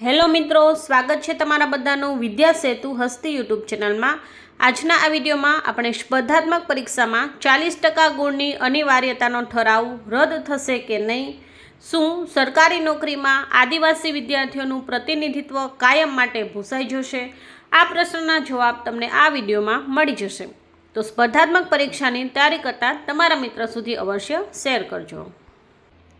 Hello મિત્રો, સ્વાગત છે તમારા બધાનું વિદ્યા સેતુ હસ્તી યુટ્યુબ ચેનલમાં। આજના આ વિડીયોમાં આપણે સ્પર્ધાત્મક પરીક્ષામાં 40% ગુણની અનિવાર્યતાનો ઠરાવ રદ થશે કે નહીં, શું સરકારી નોકરીમાં આદિવાસી વિદ્યાર્થીઓનું પ્રતિનિધિત્વ કાયમ માટે ભૂંસાઈ જશે, આ પ્રશ્નના જવાબ તમને આ વિડીયોમાં મળી જશે। તો સ્પર્ધાત્મક પરીક્ષાની તૈયારી કરતા તમારા મિત્ર સુધી અવશ્ય શેર કરજો।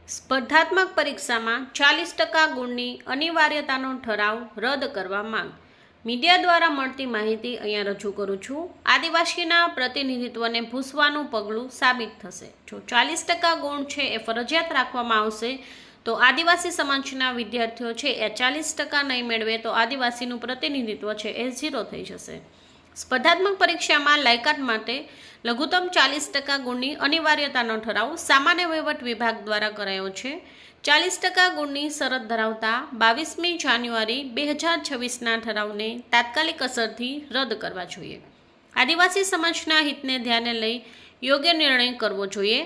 સ્પર્ધાત્મક પરીક્ષામાં 40% ગુણની અનિવાર્યતાનો ઠરાવ રદ કરવા માંગ। મીડિયા દ્વારા મળતી માહિતી અહીંયા રજૂ કરું છું। આદિવાસીના પ્રતિનિધિત્વને ભૂંસવાનું પગલું સાબિત થશે। જો 40% ગુણ છે એ ફરજિયાત રાખવામાં આવશે તો આદિવાસી સમાજના વિદ્યાર્થીઓ છે એ 40% નહીં મેળવે તો આદિવાસીનું પ્રતિનિધિત્વ છે એ 0 થઈ જશે। સ્પર્ધાત્મક પરીક્ષામાં લાયકાત માટે લઘુત્તમ 40% ગુણની અનિવાર્યતાનો ઠરાવ સામાન્ય વહીવટ વિભાગ દ્વારા કરાયો છે। 40% ગુણની શરત ધરાવતા 22મી જાન્યુઆરી 2026ના ઠરાવને તાત્કાલિક અસરથી રદ કરવા જોઈએ। આદિવાસી સમાજના હિતને ધ્યાને લઈ યોગ્ય નિર્ણય કરવો જોઈએ।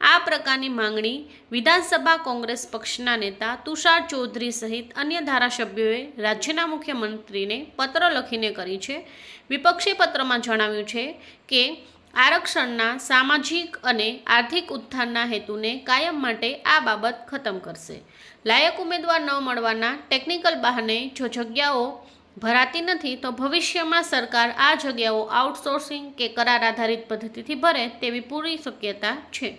આ પ્રકારની માંગણી વિધાનસભા કોંગ્રેસ પક્ષના નેતા તુષાર ચૌધરી સહિત અન્ય ધારાસભ્યોએ રાજ્યના મુખ્યમંત્રીને પત્ર લખીને કરી છે। વિપક્ષી પત્રમાં જણાવ્યું છે કે આરક્ષણના સામાજિક અને આર્થિક ઉત્થાનના હેતુને કાયમ માટે આ બાબત ખતમ કરશે। લાયક ઉમેદવાર ન મળવાના ટેકનિકલ બહાને જો જગ્યાઓ ભરાતી નથી તો ભવિષ્યમાં સરકાર આ જગ્યાઓ આઉટસોર્સિંગ કે કરાર આધારિત પદ્ધતિથી ભરે તેવી પૂરી શક્યતા છે,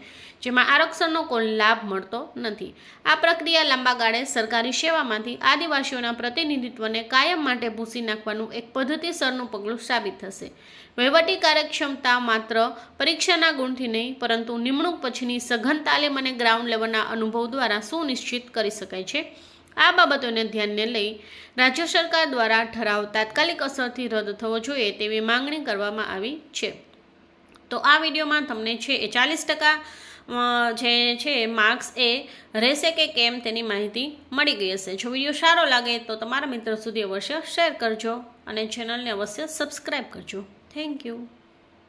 જેમાં આરક્ષણનો કોઈ લાભ મળતો નથી। આ પ્રક્રિયા લાંબા ગાળે સરકારી સેવામાંથી આદિવાસીઓના પ્રતિનિધિત્વને કાયમ માટે ભૂંસી નાખવાનું એક પદ્ધતિસરનું પગલું સાબિત થશે। વહીવટી કાર્યક્ષમતા માત્ર પરીક્ષાના ગુણથી નહીં પરંતુ નિમણૂક પછીની સઘન તાલીમ અને ગ્રાઉન્ડ લેવલના અનુભવ દ્વારા સુનિશ્ચિત કરી શકાય છે। આ બાબતોને ધ્યાને લઈ રાજ્ય સરકાર દ્વારા ઠરાવ તાત્કાલિક અસરથી રદ થવો જોઈએ તેવી માંગણી કરવામાં આવી છે। તો આ વિડીયોમાં તમને છે એ 40% જે છે માર્ક્સ એ રહેશે કે કેમ તેની માહિતી મળી ગઈ હશે। જો વિડીયો સારો લાગે તો તમારા મિત્રો સુધી અવશ્ય શેર કરજો અને ચેનલને અવશ્ય સબસ્ક્રાઈબ કરજો। Thank you.